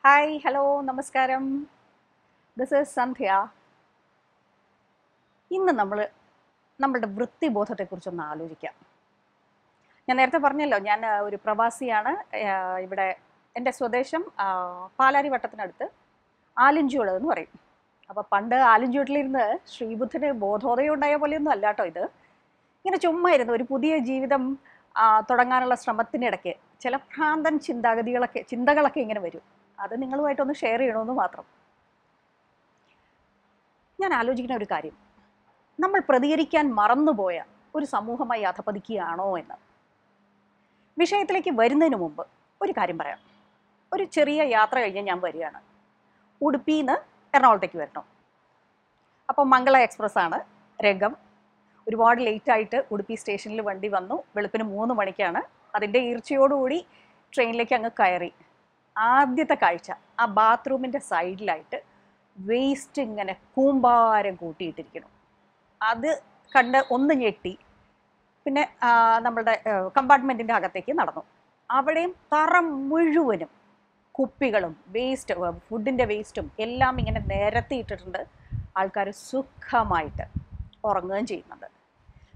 Hi hello നമസ്കാരം. This is സന്ധ്യ. ഇന്ന് നമ്മളുടെ വൃത്തിബോധത്തെക്കുറിച്ചൊന്ന് ആലോചിക്കാം. ഞാൻ നേരത്തെ പറഞ്ഞല്ലോ, ഞാൻ ഒരു പ്രവാസിയാണ്. ഇവിടെ എൻ്റെ സ്വദേശം പാലാരിവട്ടത്തിനടുത്ത് ആലിഞ്ചുവട് എന്ന് പറയും. അപ്പോൾ പണ്ട് ആലിഞ്ചുവട്ടിലിരുന്ന് ശ്രീബുദ്ധന് ബോധോദയം ഉണ്ടായ പോലെയൊന്നും അല്ല കേട്ടോ ഇത്. ഇങ്ങനെ ചുമ്മാ ഇരുന്ന് ഒരു പുതിയ ജീവിതം തുടങ്ങാനുള്ള ശ്രമത്തിനിടയ്ക്ക് ചില ഭ്രാന്തൻ ചിന്തകളൊക്കെ ഇങ്ങനെ വരും. അത് നിങ്ങളുമായിട്ടൊന്ന് ഷെയർ ചെയ്യണമെന്ന് മാത്രം. ഞാൻ ആലോചിക്കുന്ന ഒരു കാര്യം, നമ്മൾ പ്രതികരിക്കാൻ മറന്നുപോയ ഒരു സമൂഹമായി അധപതിക്കുകയാണോ എന്ന്. വിഷയത്തിലേക്ക് വരുന്നതിന് മുമ്പ് ഒരു കാര്യം പറയാം. ഒരു ചെറിയ യാത്ര കഴിഞ്ഞ് ഞാൻ വരികയാണ്. ഉടുപ്പിയിൽ നിന്ന് എറണാകുളത്തേക്ക് വരണം. അപ്പോൾ മംഗള എക്സ്പ്രസ് ആണ് രംഗം. ഒരുപാട് ലേറ്റായിട്ട് ഉടുപ്പി സ്റ്റേഷനിൽ വണ്ടി വന്നു. വെളുപ്പിന് 3 മണിക്കാണ്. അതിൻ്റെ ഈർച്ചയോടുകൂടി ട്രെയിനിലേക്ക് അങ്ങ് കയറി. ആദ്യത്തെ കാഴ്ച, ആ ബാത്റൂമിൻ്റെ സൈഡിലായിട്ട് വേസ്റ്റ് ഇങ്ങനെ കൂമ്പാരം കൂട്ടിയിട്ടിരിക്കണം. അത് കണ്ട് ഒന്ന് ഞെട്ടി. പിന്നെ നമ്മളുടെ കമ്പാർട്ട്മെൻറ്റിൻ്റെ അകത്തേക്ക് നടന്നു. അവിടെയും തറ മുഴുവനും കുപ്പികളും വേസ്റ്റ്, ഫുഡിൻ്റെ വേസ്റ്റും എല്ലാം ഇങ്ങനെ നിരത്തിയിട്ടിട്ടുണ്ട്. ആൾക്കാർ സുഖമായിട്ട് ഉറങ്ങുകയും ചെയ്യുന്നുണ്ട്.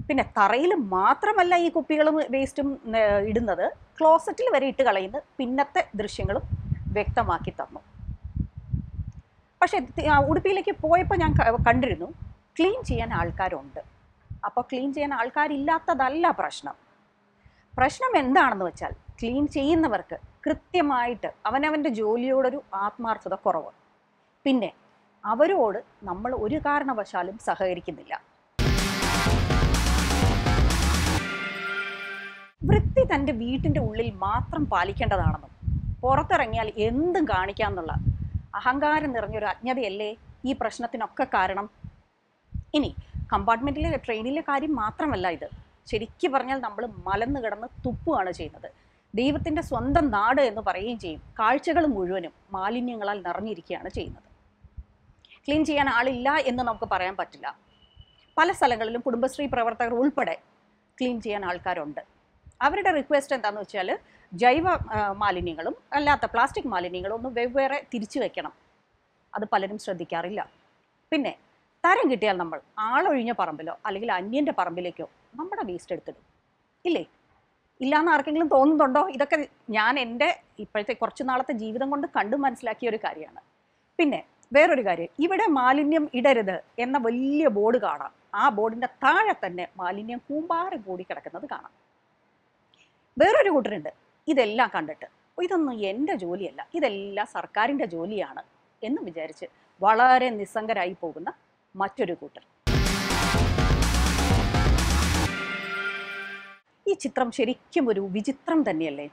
പിന്നെ തറയിൽ മാത്രമല്ല ഈ കുപ്പികളും വേസ്റ്റും ഇടുന്നത്, ക്ലോസറ്റിൽ വരെ ഇട്ട് കളയുന്ന പിന്നത്തെ ദൃശ്യങ്ങളും വ്യക്തമാക്കി തന്നു. പക്ഷേ ഉടുപ്പിയിലേക്ക് പോയപ്പോൾ ഞാൻ കണ്ടിരുന്നു ക്ലീൻ ചെയ്യാൻ ആൾക്കാരുണ്ട്. അപ്പോൾ ക്ലീൻ ചെയ്യാൻ ആൾക്കാരില്ലാത്തതല്ല പ്രശ്നം. പ്രശ്നം എന്താണെന്ന് വെച്ചാൽ, ക്ലീൻ ചെയ്യുന്നവർക്ക് കൃത്യമായിട്ട് അവനവൻ്റെ ജോലിയോടൊരു ആത്മാർത്ഥത കുറവ്. പിന്നെ അവരോട് നമ്മൾ ഒരു കാരണവശാലും സഹകരിക്കുന്നില്ല. വൃത്തി തൻ്റെ വീട്ടിൻ്റെ ഉള്ളിൽ മാത്രം പാലിക്കേണ്ടതാണെന്നും പുറത്തിറങ്ങിയാൽ എന്തും കാണിക്കാമെന്നുള്ള അഹങ്കാരം നിറഞ്ഞൊരു അജ്ഞതയല്ലേ ഈ പ്രശ്നത്തിനൊക്കെ കാരണം. ഇനി കമ്പാർട്ട്മെൻറ്റിലെ ട്രെയിനിലെ കാര്യം മാത്രമല്ല ഇത്. ശരിക്കും പറഞ്ഞാൽ നമ്മൾ മലന്ന് കിടന്ന് തുപ്പുകയാണ് ചെയ്യുന്നത്. ദൈവത്തിൻ്റെ സ്വന്തം നാട് എന്ന് പറയുകയും ചെയ്യും. കാഴ്ചകൾ മുഴുവനും മാലിന്യങ്ങളാൽ നിറഞ്ഞിരിക്കുകയാണ് ചെയ്യുന്നത്. ക്ലീൻ ചെയ്യാൻ ആളില്ല എന്ന് നമുക്ക് പറയാൻ പറ്റില്ല. പല സ്ഥലങ്ങളിലും കുടുംബശ്രീ പ്രവർത്തകർ ഉൾപ്പെടെ ക്ലീൻ ചെയ്യാൻ ആൾക്കാരുണ്ട്. അവരുടെ റിക്വസ്റ്റ് എന്താണെന്ന് വെച്ചാൽ, ജൈവ മാലിന്യങ്ങളും അല്ലാത്ത പ്ലാസ്റ്റിക് മാലിന്യങ്ങളും ഒന്ന് വെവ്വേറെ തിരിച്ചു വയ്ക്കണം. അത് പലരും ശ്രദ്ധിക്കാറില്ല. പിന്നെ തരം കിട്ടിയാൽ നമ്മൾ ആളൊഴിഞ്ഞ പറമ്പിലോ അല്ലെങ്കിൽ അന്യൻ്റെ പറമ്പിലേക്കോ നമ്മുടെ വേസ്റ്റ് എടുത്തിടും. ഇല്ലേ? ഇല്ലയെന്ന് ആർക്കെങ്കിലും തോന്നുന്നുണ്ടോ? ഇതൊക്കെ ഞാൻ എൻ്റെ ഇപ്പോഴത്തെ കുറച്ച് നാളത്തെ ജീവിതം കൊണ്ട് കണ്ടു മനസ്സിലാക്കിയ ഒരു കാര്യമാണ്. പിന്നെ വേറൊരു കാര്യം, ഇവിടെ മാലിന്യം ഇടരുത് എന്ന വലിയ ബോർഡ് കാണാം. ആ ബോർഡിൻ്റെ താഴെ തന്നെ മാലിന്യം കൂമ്പാരം കൂടി കിടക്കുന്നത് കാണാം. വേറൊരു കൂട്ടരുണ്ട്, ഇതെല്ലാം കണ്ടിട്ട് ഇതൊന്നും എൻ്റെ ജോലിയല്ല, ഇതെല്ലാം സർക്കാരിൻ്റെ ജോലിയാണ് എന്ന് വിചാരിച്ച് വളരെ നിസ്സംഗരായി പോകുന്ന മറ്റൊരു കൂട്ടർ. ഈ ചിത്രം ശരിക്കും ഒരു വിചിത്രം തന്നെയല്ലേ?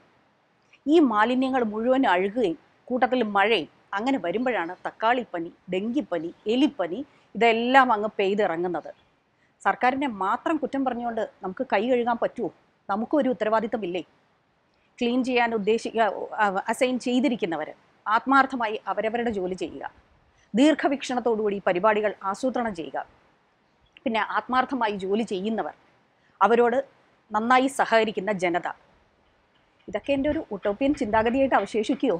ഈ മാലിന്യങ്ങൾ മുഴുവൻ അഴുകുകയും കൂട്ടത്തിൽ മഴയും അങ്ങനെ വരുമ്പോഴാണ് തക്കാളിപ്പനി, ഡെങ്കിപ്പനി, എലിപ്പനി ഇതെല്ലാം അങ്ങ് പെയ്തിറങ്ങുന്നത്. സർക്കാരിനെ മാത്രം കുറ്റം പറഞ്ഞുകൊണ്ട് നമുക്ക് കൈ കഴുകാൻ പറ്റുമോ? നമുക്കും ഒരു ഉത്തരവാദിത്തമില്ലേ? ക്ലീൻ ചെയ്യാൻ അസൈൻ ചെയ്തിരിക്കുന്നവർ ആത്മാർത്ഥമായി അവരവരുടെ ജോലി ചെയ്യുക. ദീർഘവീക്ഷണത്തോടുകൂടി പരിപാടികൾ ആസൂത്രണം ചെയ്യുക. പിന്നെ ആത്മാർത്ഥമായി ജോലി ചെയ്യുന്നവർ, അവരോട് നന്നായി സഹകരിക്കുന്ന ജനത. ഇതൊക്കെ എൻ്റെ ഒരു ഉട്ടോപ്യൻ ചിന്താഗതിയായിട്ട് അവശേഷിക്കുമോ?